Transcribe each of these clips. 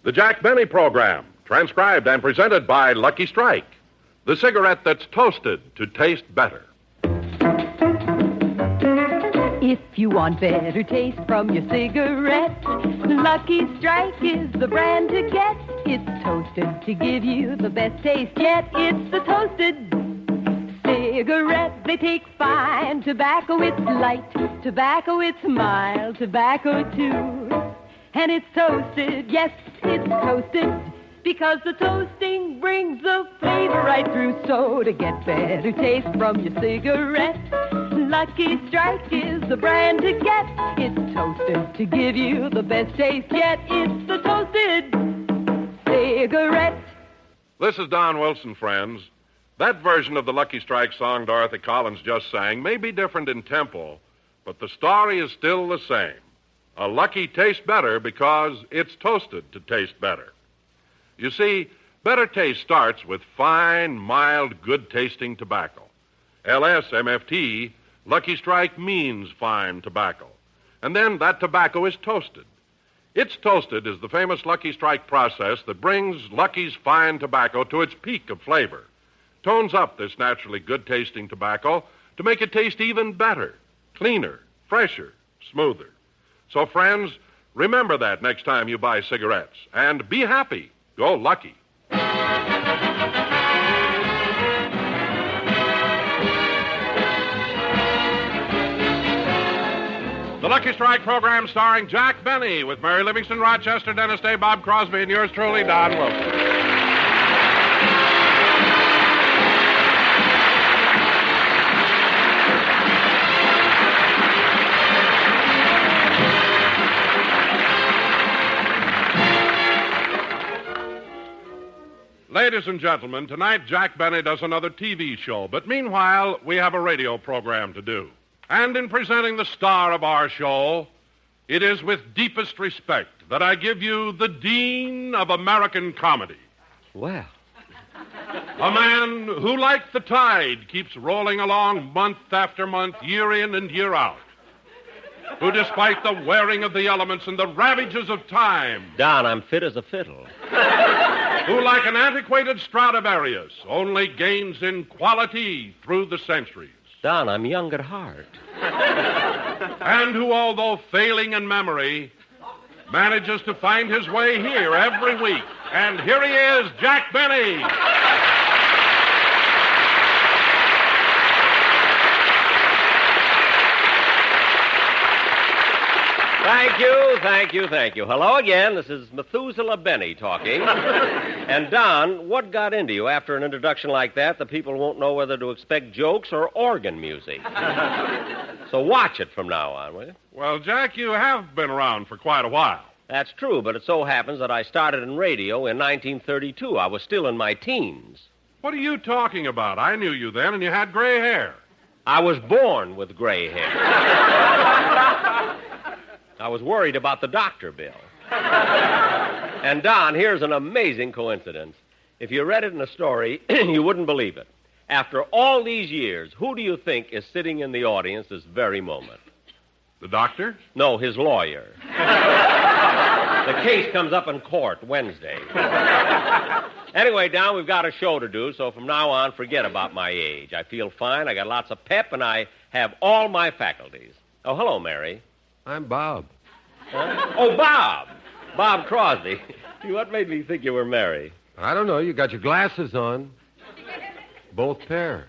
The Jack Benny Program, transcribed and presented by Lucky Strike, the cigarette that's toasted to taste better. If you want better taste from your cigarette, Lucky Strike is the brand to get. It's toasted to give you the best taste yet. It's the toasted cigarette. They take fine tobacco, it's light tobacco, it's mild tobacco too. And it's toasted, yes, it's toasted, because the toasting brings the flavor right through. So to get better taste from your cigarette, Lucky Strike is the brand to get. It's toasted to give you the best taste yet. It's the toasted cigarette. This is Don Wilson, friends. That version of the Lucky Strike song Dorothy Collins just sang may be different in tempo, but the story is still the same. A Lucky tastes better because it's toasted to taste better. You see, better taste starts with fine, mild, good-tasting tobacco. LSMFT, Lucky Strike means fine tobacco. And then that tobacco is toasted. It's toasted is the famous Lucky Strike process that brings Lucky's fine tobacco to its peak of flavor, tones up this naturally good-tasting tobacco to make it taste even better, cleaner, fresher, smoother. So, friends, remember that next time you buy cigarettes. And be happy. Go Lucky. The Lucky Strike program starring Jack Benny with Mary Livingstone, Rochester, Dennis Day, Bob Crosby, and yours truly, Don Wilson. Ladies and gentlemen, tonight Jack Benny does another TV show, but meanwhile, we have a radio program to do. And in presenting the star of our show, it is with deepest respect that I give you the Dean of American Comedy. Well. A man who, like the tide, keeps rolling along month after month, year in and year out. Who, despite the wearing of the elements and the ravages of time... Don, I'm fit as a fiddle. Who, like an antiquated Stradivarius, only gains in quality through the centuries. Don, I'm young at heart. And who, although failing in memory, manages to find his way here every week. And here he is, Jack Benny. Thank you. Hello again. This is Methuselah Benny talking. And, Don, what got into you? After an introduction like that, the people won't know whether to expect jokes or organ music. So watch it from now on, will you? Well, Jack, you have been around for quite a while. That's true, but it so happens that I started in radio in 1932. I was still in my teens. What are you talking about? I knew you then, and you had gray hair. I was born with gray hair. I was worried about the doctor bill. And, Don, here's an amazing coincidence. If you read it in a story, you wouldn't believe it. After all these years, who do you think is sitting in the audience this very moment? The doctor? No, his lawyer. The case comes up in court Wednesday. Anyway, Don, we've got a show to do, so from now on, forget about my age. I feel fine, I got lots of pep, and I have all my faculties. Oh, hello, Mary. I'm Bob. Huh? Oh, Bob. Bob Crosby. What made me think you were Mary? I don't know. You got your glasses on. Both pair.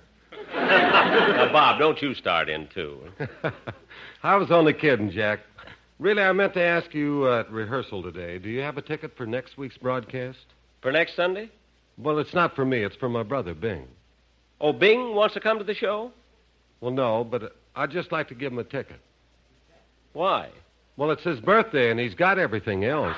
Now, Bob, don't you start in, too. I was only kidding, Jack. Really, I meant to ask you at rehearsal today. Do you have a ticket for next week's broadcast? For next Sunday? Well, it's not for me. It's for my brother, Bing. Oh, Bing wants to come to the show? Well, no, but I'd just like to give him a ticket. Why? Well, it's his birthday, and he's got everything else.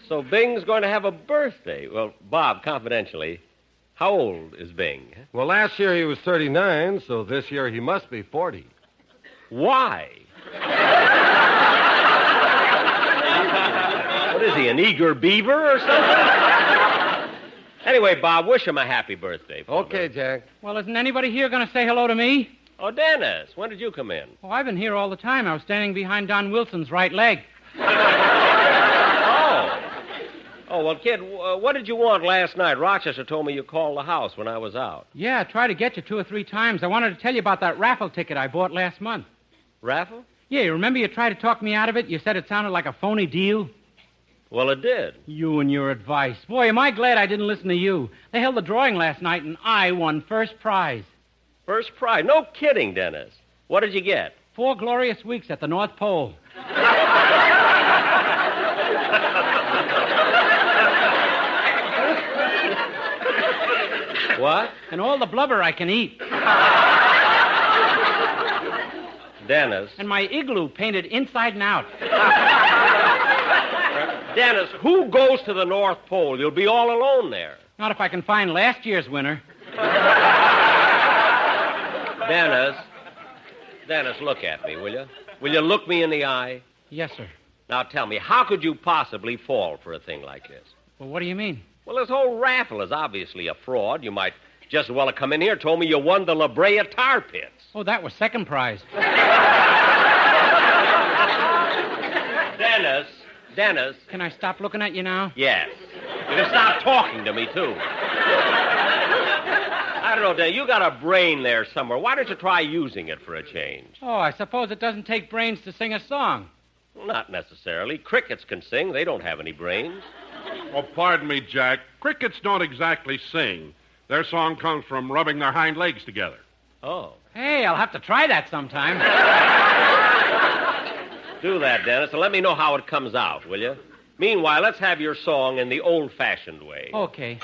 So Bing's going to have a birthday. Well, Bob, confidentially, how old is Bing? Well, last year he was 39, so this year he must be 40. Why? What is he, an eager beaver or something? Anyway, Bob, wish him a happy birthday. Okay, Jack. Well, isn't anybody here going to say hello to me? Oh, Dennis, when did you come in? Oh, I've been here all the time. I was standing behind Don Wilson's right leg. Oh, well, kid, what did you want last night? Rochester told me you called the house when I was out. Yeah, I tried to get you 2 or 3 times. I wanted to tell you about that raffle ticket I bought last month. Raffle? Yeah, you remember you tried to talk me out of it? You said it sounded like a phony deal? Well, it did. You and your advice. Boy, am I glad I didn't listen to you. They held the drawing last night, and I won first prize. First prize? No kidding, Dennis. What did you get? 4 glorious weeks at the North Pole. What? And all the blubber I can eat. Dennis. And my igloo painted inside and out. Dennis, who goes to the North Pole? You'll be all alone there. Not if I can find last year's winner. Dennis, look at me, will you? Will you look me in the eye? Yes, sir. Now tell me, how could you possibly fall for a thing like this? Well, what do you mean? Well, this whole raffle is obviously a fraud. You might just as well have come in here and told me you won the La Brea Tar Pits. Oh, that was second prize. Dennis. Can I stop looking at you now? Yes. You can stop talking to me, too. I don't know, Dennis. You got a brain there somewhere. Why don't you try using it for a change? Oh, I suppose it doesn't take brains to sing a song. Well, not necessarily. Crickets can sing. They don't have any brains. Oh, pardon me, Jack. Crickets don't exactly sing. Their song comes from rubbing their hind legs together. Oh. Hey, I'll have to try that sometime. Do that, Dennis, and let me know how it comes out, will you? Meanwhile, let's have your song in the old-fashioned way. Okay.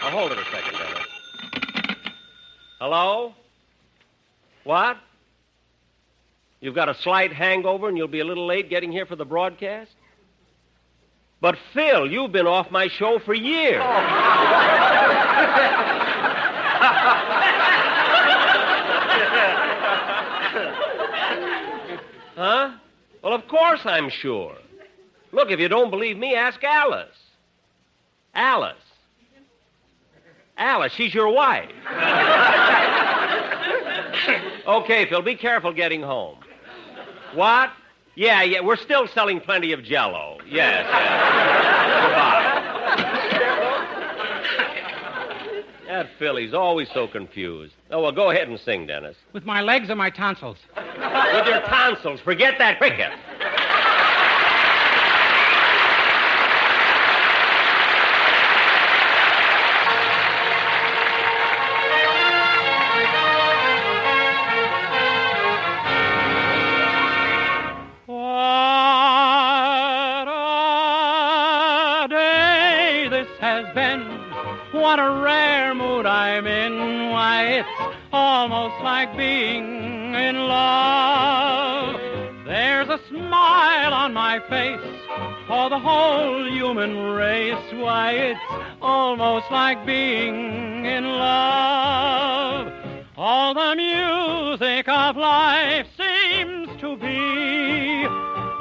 Now, hold it a second, Dennis. Hello? What? You've got a slight hangover and you'll be a little late getting here for the broadcast? But, Phil, you've been off my show for years. Huh? Well, of course I'm sure. Look, if you don't believe me, ask Alice. Alice, she's your wife. Okay, Phil, be careful getting home. What? Yeah, we're still selling plenty of Jell-O. Yes. Goodbye. That Phil, he's always so confused. Oh, well, go ahead and sing, Dennis. With my legs or my tonsils? With your tonsils. Forget that cricket. What a rare mood I'm in. Why, it's almost like being in love. There's a smile on my face for the whole human race. Why, it's almost like being in love. All the music of life seems to be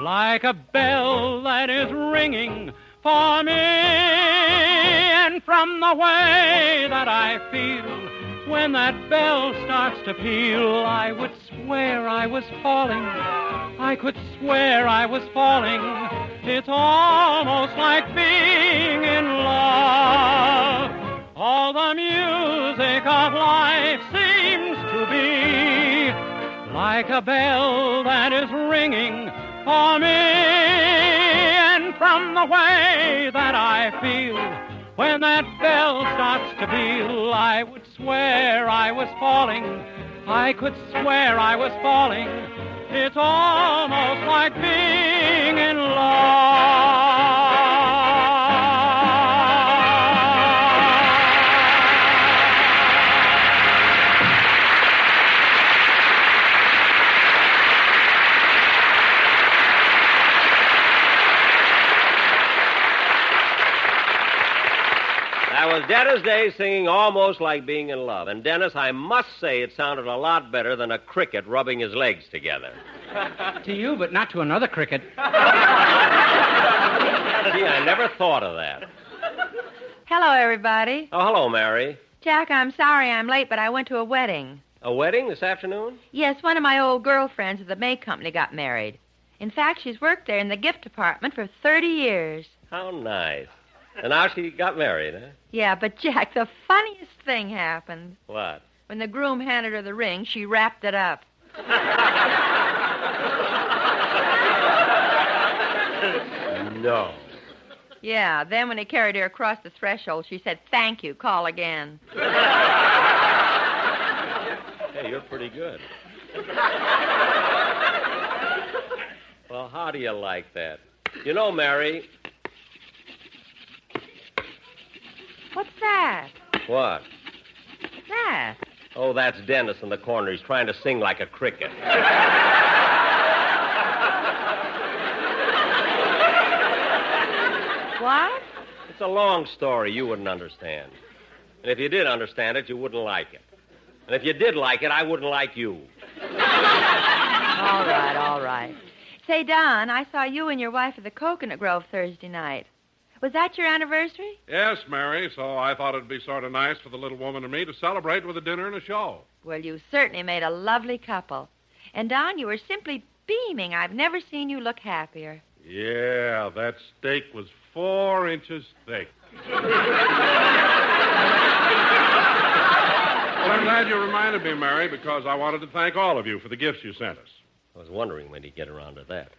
like a bell that is ringing for me. And from the way that I feel when that bell starts to peal, I would swear I was falling. I could swear I was falling. It's almost like being in love. All the music of life seems to be like a bell that is ringing for me. And from the way that I feel when that bell starts to peal, I would swear I was falling. I could swear I was falling. It's almost like being in love. That was Dennis Day singing Almost Like Being in Love. And, Dennis, I must say it sounded a lot better than a cricket rubbing his legs together. To you, but not to another cricket. Gee, I never thought of that. Hello, everybody. Oh, hello, Mary. Jack, I'm sorry I'm late, but I went to a wedding. A wedding this afternoon? Yes, one of my old girlfriends of the May Company got married. In fact, she's worked there in the gift department for 30 years. How nice. And now she got married, huh? Yeah, but, Jack, the funniest thing happened. What? When the groom handed her the ring, she wrapped it up. No. Yeah, then when he carried her across the threshold, she said, "Thank you, call again." Hey, you're pretty good. Well, how do you like that? You know, Mary... What's that? What? That? Oh, that's Dennis in the corner. He's trying to sing like a cricket. What? It's a long story. You wouldn't understand. And if you did understand it, you wouldn't like it. And if you did like it, I wouldn't like you. All right. Say, Don, I saw you and your wife at the Coconut Grove Thursday night. Was that your anniversary? Yes, Mary, so I thought it'd be sort of nice for the little woman and me to celebrate with a dinner and a show. Well, you certainly made a lovely couple. And, Don, you were simply beaming. I've never seen you look happier. Yeah, that steak was 4 inches thick. Well, I'm glad you reminded me, Mary, because I wanted to thank all of you for the gifts you sent us. I was wondering when he'd get around to that.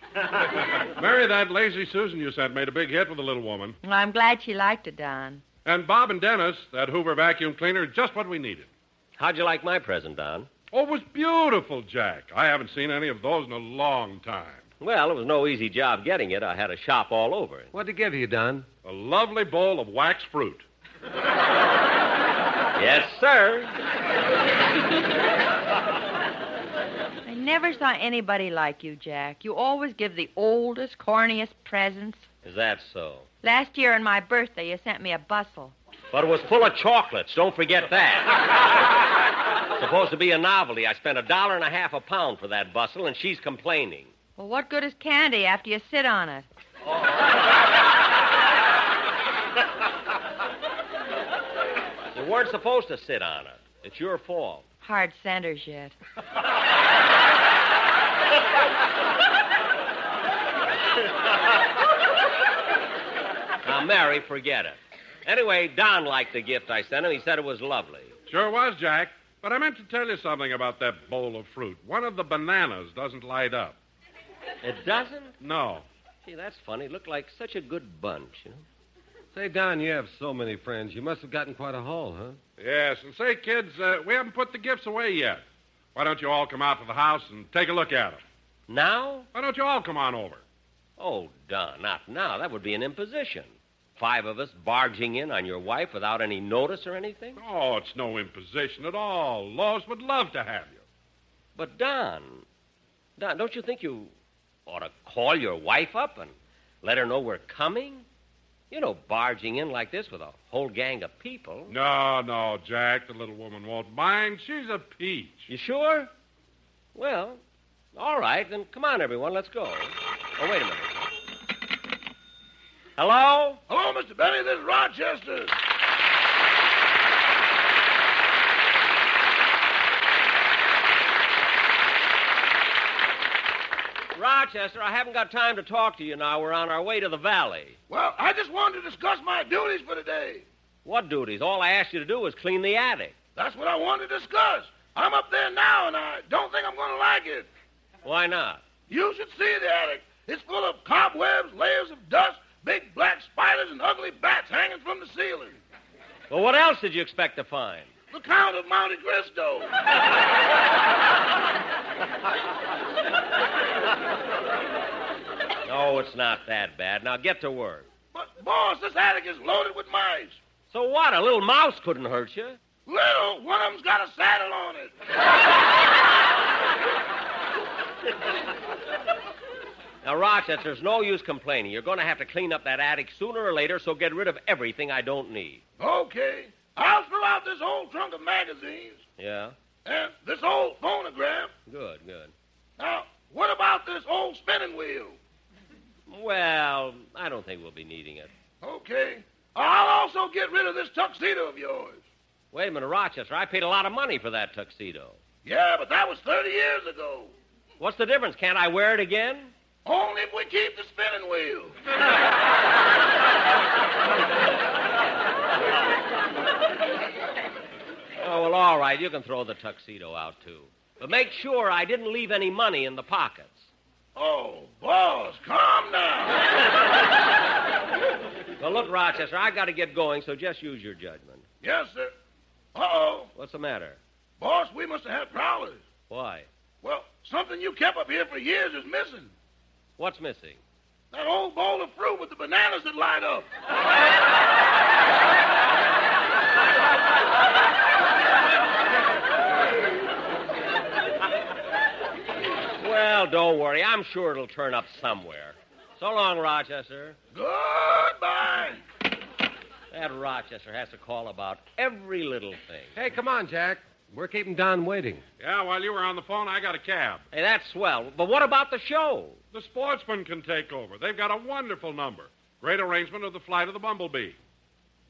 Mary, that Lazy Susan you sent made a big hit with the little woman. Well, I'm glad she liked it, Don. And Bob and Dennis, that Hoover vacuum cleaner, just what we needed. How'd you like my present, Don? Oh, it was beautiful, Jack. I haven't seen any of those in a long time. Well, it was no easy job getting it. I had to shop all over it. What'd he give you, Don? A lovely bowl of wax fruit. Yes, sir. I never saw anybody like you, Jack. You always give the oldest, corniest presents. Is that so? Last year on my birthday, you sent me a bustle. But it was full of chocolates. Don't forget that. Supposed to be a novelty. I spent $1.50 a pound for that bustle, and she's complaining. Well, what good is candy after you sit on it? You weren't supposed to sit on it. It's your fault. Hard centers yet. Now, Mary, forget it. Anyway, Don liked the gift I sent him. He said it was lovely. Sure was, Jack. But I meant to tell you something about that bowl of fruit. One of the bananas doesn't light up. It doesn't? No. Gee, that's funny. Looked like such a good bunch, you know? Say, Don, you have so many friends. You must have gotten quite a haul, huh? Yes, and say, kids, we haven't put the gifts away yet. Why don't you all come out to the house and take a look at them? Now? Why don't you all come on over? Oh, Don, not now. That would be an imposition. 5 of us barging in on your wife without any notice or anything? Oh, it's no imposition at all. Lois would love to have you. But, Don, don't you think you ought to call your wife up and let her know we're coming? You know, barging in like this with a whole gang of people. No, Jack, the little woman won't mind. She's a peach. You sure? Well, all right, then come on, everyone, let's go. Oh, wait a minute. Hello? Hello, Mr. Benny. This is Rochester. Rochester, I haven't got time to talk to you now. We're on our way to the valley. Well, I just wanted to discuss my duties for today. What duties? All I asked you to do was clean the attic. That's what I wanted to discuss. I'm up there now, and I don't think I'm going to like it. Why not? You should see the attic. It's full of cobwebs, layers of dust, big black spiders, and ugly bats hanging from the ceiling. Well, what else did you expect to find? The Count of Monte Cristo. No, it's not that bad. Now get to work. But, boss, this attic is loaded with mice. So what? A little mouse couldn't hurt you. Little, one of them's got a saddle on it. Now, Rochester, there's no use complaining. You're going to have to clean up that attic sooner or later, so get rid of everything I don't need. Okay. I'll throw out this old trunk of magazines. Yeah? And this old phonograph. Good. Now, what about this old spinning wheel? Well, I don't think we'll be needing it. Okay. I'll also get rid of this tuxedo of yours. Wait a minute, Rochester. I paid a lot of money for that tuxedo. Yeah, but that was 30 years ago. What's the difference? Can't I wear it again? Only if we keep the spinning wheel. Oh, well, all right. You can throw the tuxedo out, too. But make sure I didn't leave any money in the pockets. Oh, boss, calm down. Well, look, Rochester, I got to get going, so just use your judgment. Yes, sir. Uh-oh. What's the matter? Boss, we must have had prowlers. Why? Well, something you kept up here for years is missing. What's missing? That old bowl of fruit with the bananas that light up. Well, don't worry. I'm sure it'll turn up somewhere. So long, Rochester. Goodbye. That Rochester has to call about every little thing. Hey, come on, Jack. We're keeping Don waiting. Yeah, while you were on the phone, I got a cab. Hey, that's swell. But what about the show? The sportsmen can take over. They've got a wonderful number. Great arrangement of the flight of the bumblebee. I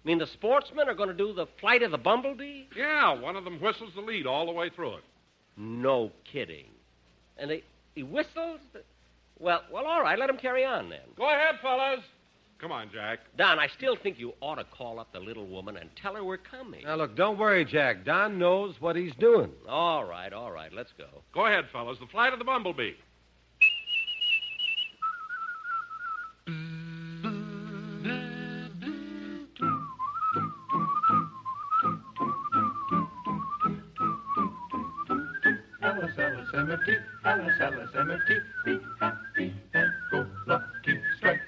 mean, the sportsmen are going to do the flight of the bumblebee? Yeah, one of them whistles the lead all the way through it. No kidding. And he whistles? Well, all right. Let him carry on, then. Go ahead, fellas. Come on, Jack. Don, I still think you ought to call up the little woman and tell her we're coming. Now, look, don't worry, Jack. Don knows what he's doing. All right. Let's go. Go ahead, fellas. The flight of the bumblebee. L-S-L-S-M-F-T, L-S-L-S-M-F-T, be happy and go lucky strike.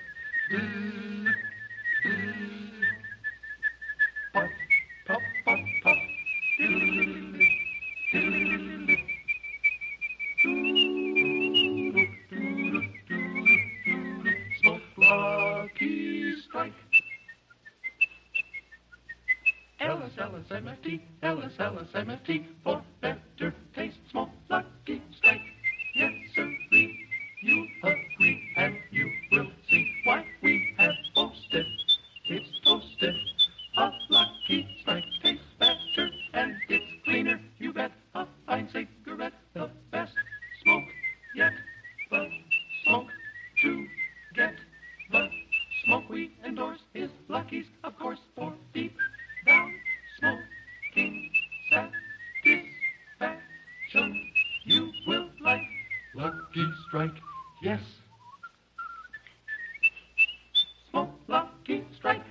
Pop, pop, pop, pop. Smoke lucky strike. L-S-L-S-M-F-T, L-S-L-S-M-F-T, for better taste, smoke lucky strike. Yes, sir, you agree, and you will see why we have boasted. It's toasted, a lucky strike tastes better, and it's cleaner, you bet. A fine cigarette, the best smoke yet. The smoke to get. The smoke we endorse is Lucky's, of course, for deep down smoking satisfaction. You will like Lucky Strike, yes. Smoke Lucky Strike.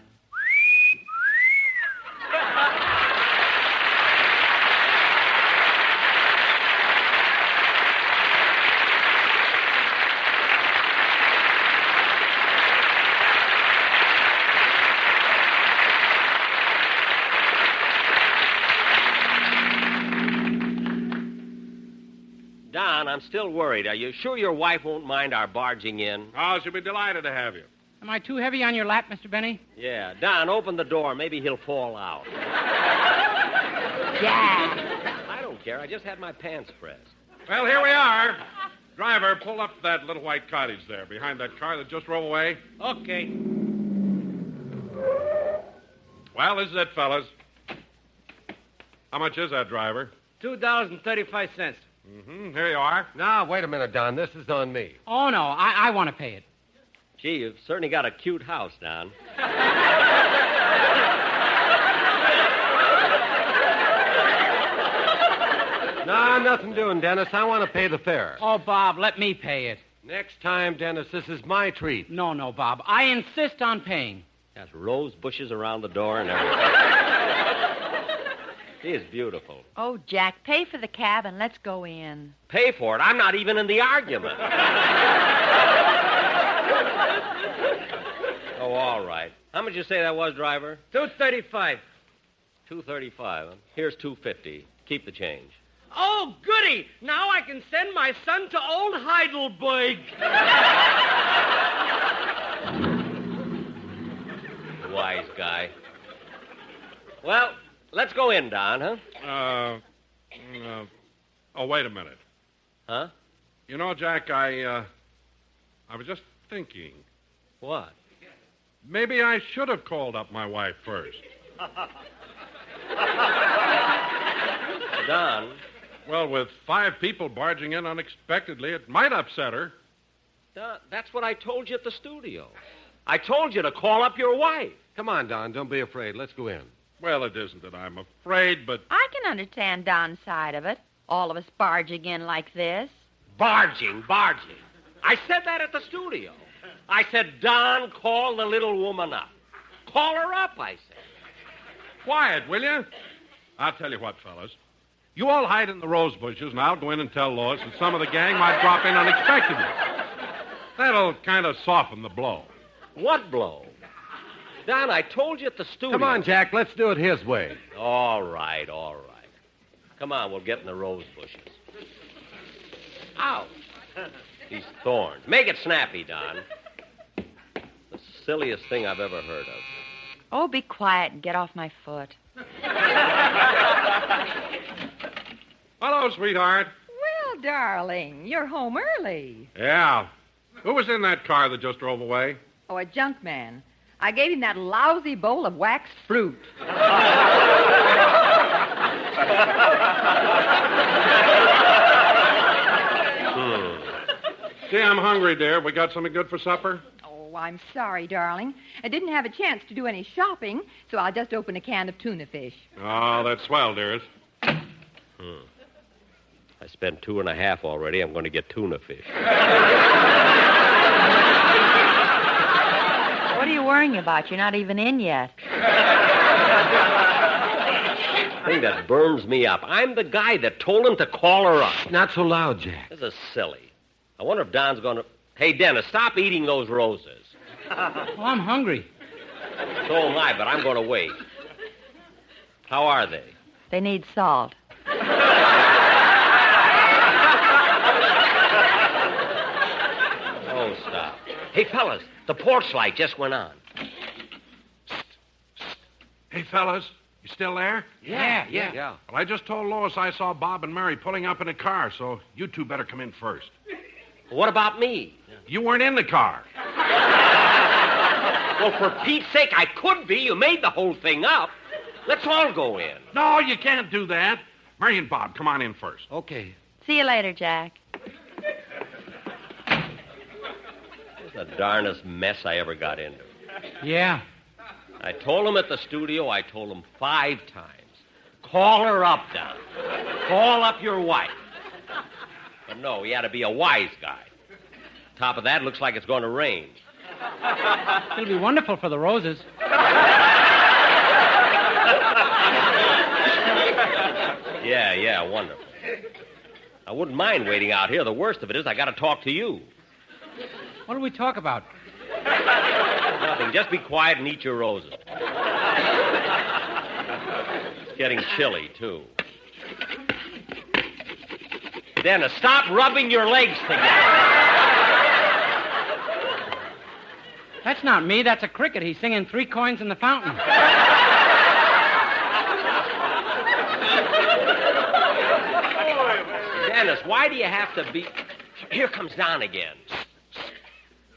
Don, I'm still worried. Are you sure your wife won't mind our barging in? Oh, she'll be delighted to have you. Am I too heavy on your lap, Mr. Benny? Yeah. Don, open the door. Maybe he'll fall out. Jack. I don't care. I just had my pants pressed. Well, here we are. Driver, pull up that little white cottage there behind that car that just drove away. Okay. Well, this is it, fellas. How much is that, driver? $2.35. Mm-hmm. Here you are. Now, wait a minute, Don. This is on me. Oh, no. I want to pay it. Gee, you've certainly got a cute house, Don. Nah, nothing doing, Dennis. I want to pay the fare. Oh, Bob, let me pay it. Next time, Dennis, this is my treat. No, Bob. I insist on paying. Has rose bushes around the door and everything. She is beautiful. Oh, Jack, pay for the cab and let's go in. Pay for it? I'm not even in the argument. Oh, all right. How much you say that was, driver? $2.35. $2.35. Here's $2.50. Keep the change. Oh, goody! Now I can send my son to old Heidelberg. Wise guy. Well, let's go in, Don, huh? Oh, wait a minute. Huh? You know, Jack, I was just thinking. What? Maybe I should have called up my wife first. Don, Well, with 5 people barging in unexpectedly, it might upset her. That's what I told you at the studio. I told you to call up your wife. Come on, Don. Don't be afraid. Let's go in. Well, it isn't that I'm afraid, but... I can understand Don's side of it. All of us barging in like this. Barging. I said that at the studio. I said, Don, call the little woman up. Call her up, I said. Quiet, will you? I'll tell you what, fellas. You all hide in the rose bushes, and I'll go in and tell Lois that some of the gang might drop in unexpectedly. That'll kind of soften the blow. What blow? Don, I told you at the studio. Come on, Jack. Let's do it his way. All right. Come on, we'll get in the rose bushes. Ow. These thorns. Make it snappy, Don. The silliest thing I've ever heard of. Oh, be quiet and get off my foot. Hello, sweetheart. Well, darling, you're home early. Yeah. Who was in that car that just drove away? Oh, a junk man. I gave him that lousy bowl of waxed fruit. See, I'm hungry, dear. We got something good for supper? Oh, I'm sorry, darling. I didn't have a chance to do any shopping, so I'll just open a can of tuna fish. Oh, that's swell, dearest. I spent $2.50 already. I'm going to get tuna fish. What are you worrying about? You're not even in yet. The thing that burns me up. I'm the guy that told him to call her up. Not so loud, Jack. This is silly. I wonder if Don's going to... Hey, Dennis, stop eating those roses. Well, I'm hungry. So am I, but I'm going to wait. How are they? They need salt. Oh, stop. Hey, fellas, the porch light just went on. Hey, fellas, you still there? Yeah. Well, I just told Lois I saw Bob and Mary pulling up in a car, so you two better come in first. What about me? You weren't in the car. Well, for Pete's sake, I could be. You made the whole thing up. Let's all go in. No, you can't do that. Mary and Bob, come on in first. Okay. See you later, Jack. It's the darnest mess I ever got into. Yeah. I told him at the studio, I told him 5 times. Call her up, Don. Call up your wife. But no, he had to be a wise guy. Top of that, looks like it's going to rain. It'll be wonderful for the roses. Yeah, wonderful. I wouldn't mind waiting out here. The worst of it is I got to talk to you. What do we talk about? Nothing. Just be quiet and eat your roses. It's getting chilly, too. Dennis, stop rubbing your legs together. That's not me. That's a cricket. He's singing 3 coins in the fountain. Dennis, why do you have to be... Here comes Don again.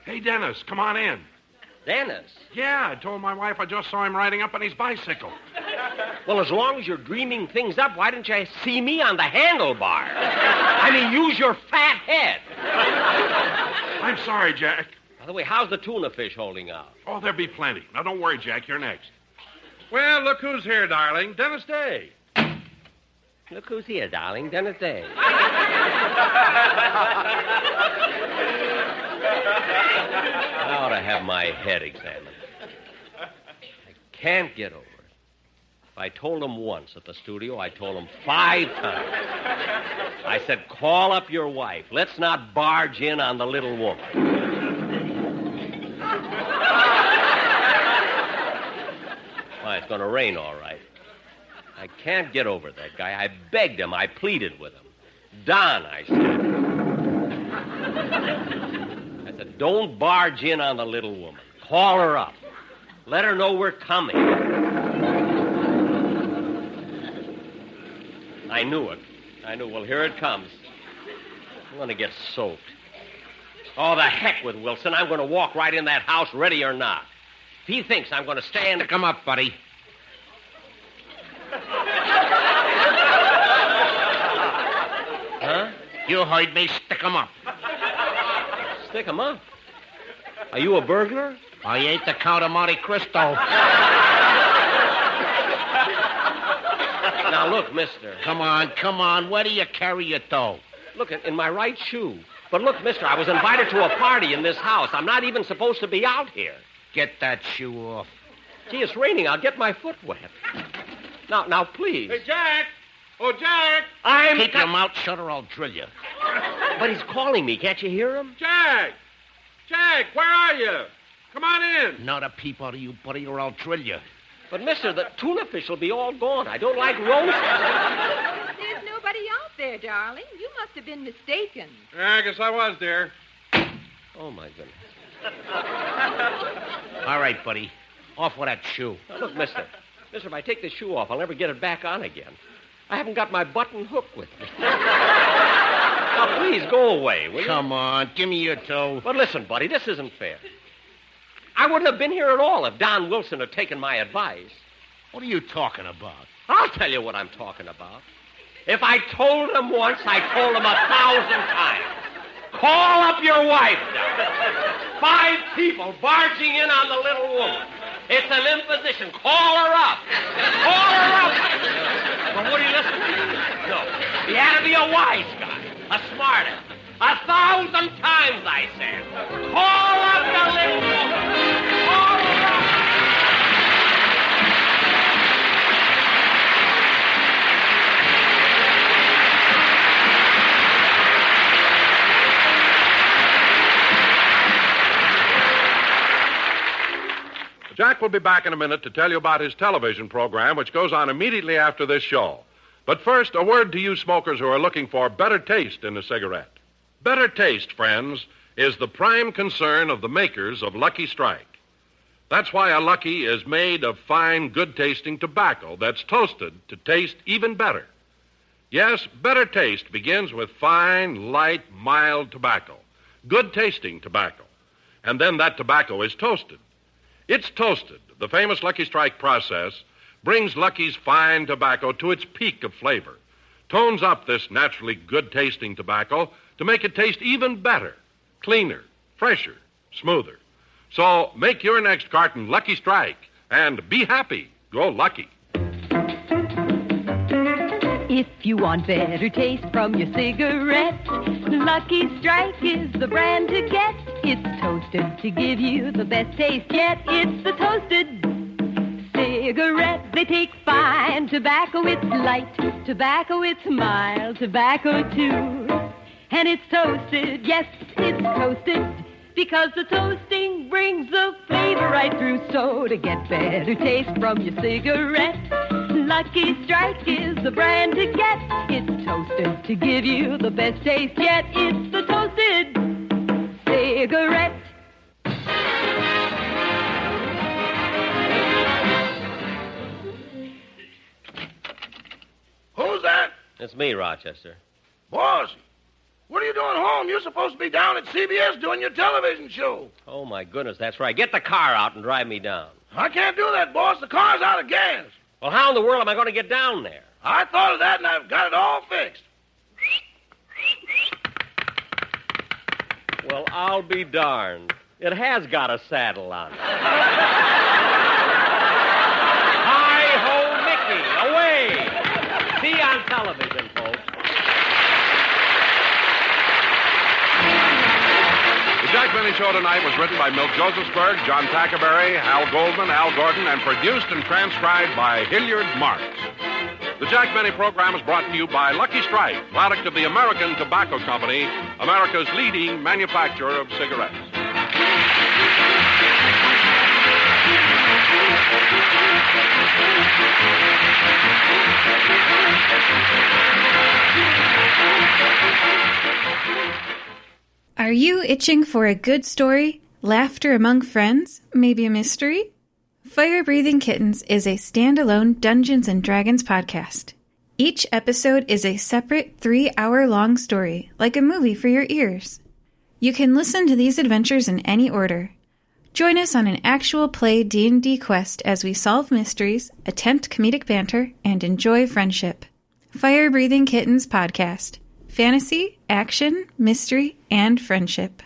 Hey, Dennis, come on in. Dennis? Yeah, I told my wife I just saw him riding up on his bicycle. Well, as long as you're dreaming things up, why didn't you see me on the handlebar? I mean, use your fat head. I'm sorry, Jack. By the way, how's the tuna fish holding out? Oh, there'll be plenty. Now, don't worry, Jack. You're next. Well, look who's here, darling. Dennis Day. Look who's here, darling. Dennis Day. I ought to have my head examined. I can't get over it. If I told him once at the studio, I told him 5 times. I said, call up your wife. Let's not barge in on the little woman. Why, it's going to rain, all right. I can't get over that guy. I begged him. I pleaded with him. Don, I said, don't barge in on the little woman. Call her up. Let her know we're coming. I knew it. Well, here it comes. I'm going to get soaked. Oh, the heck with Wilson. I'm going to walk right in that house, ready or not. If he thinks I'm going to stand... Come up, buddy. You heard me. Stick 'em up. Stick 'em up? Are you a burglar? I ain't the Count of Monte Cristo. Now, look, mister. Come on. Where do you carry your dough? Look, in my right shoe. But look, mister, I was invited to a party in this house. I'm not even supposed to be out here. Get that shoe off. Gee, it's raining. I'll get my foot wet. Now, please. Hey, Jack! Oh, Jack! Keep your mouth shut or I'll drill you. But he's calling me. Can't you hear him? Jack! Jack, where are you? Come on in. Not a peep out of you, buddy, or I'll drill you. But, mister, the tuna fish will be all gone. I don't like roast. There's nobody out there, darling. You must have been mistaken. Yeah, I guess I was, dear. Oh, my goodness. All right, buddy. Off with that shoe. Now, look, mister, if I take this shoe off, I'll never get it back on again. I haven't got my button hook with me. Now, please, go away, will you? Come on, give me your dough. But listen, buddy, this isn't fair. I wouldn't have been here at all if Don Wilson had taken my advice. What are you talking about? I'll tell you what I'm talking about. If I told him once, I told him 1,000 times. Call up your wife, Don. 5 people barging in on the little woman. It's an imposition. Call her up. Call her up. But would he listen to me? No. He had to be a wise guy, a smarter. 1,000 times, I said. Call up the little woman. Call her up. Jack will be back in a minute to tell you about his television program, which goes on immediately after this show. But first, a word to you smokers who are looking for better taste in a cigarette. Better taste, friends, is the prime concern of the makers of Lucky Strike. That's why a Lucky is made of fine, good-tasting tobacco that's toasted to taste even better. Yes, better taste begins with fine, light, mild tobacco, good-tasting tobacco. And then that tobacco is toasted. It's toasted. The famous Lucky Strike process brings Lucky's fine tobacco to its peak of flavor, tones up this naturally good-tasting tobacco to make it taste even better, cleaner, fresher, smoother. So make your next carton Lucky Strike and be happy. Go Lucky. If you want better taste from your cigarette, Lucky Strike is the brand to get. It's toasted to give you the best taste yet. It's the toasted cigarette. They take fine tobacco. It's light tobacco. It's mild tobacco, too. And it's toasted. Yes, it's toasted. Because the toasting brings the flavor right through. So to get better taste from your cigarette, Lucky Strike is the brand to get. It's toasted to give you the best taste yet. It's the toasted cigarette. Who's that? It's me, Rochester. Boss, what are you doing home? You're supposed to be down at CBS doing your television show. Oh, my goodness, that's right. Get the car out and drive me down. I can't do that, boss. The car's out of gas. Well, how in the world am I going to get down there? I thought of that, and I've got it all fixed. Well, I'll be darned. It has got a saddle on it. Hi-ho, Mickey, away! See you on television, folks. The Jack Benny Show tonight was written by Milt Josephsberg, John Tackerberry, Hal Goldman, Al Gordon, and produced and transcribed by Hilliard Marks. The Jack Benny program is brought to you by Lucky Strike, product of the American Tobacco Company, America's leading manufacturer of cigarettes. Are you itching for a good story, laughter among friends, maybe a mystery? Fire-Breathing Kittens is a standalone Dungeons & Dragons podcast. Each episode is a separate 3-hour-long story, like a movie for your ears. You can listen to these adventures in any order. Join us on an actual play D&D quest as we solve mysteries, attempt comedic banter, and enjoy friendship. Fire-Breathing Kittens podcast. Fantasy action, mystery, and friendship.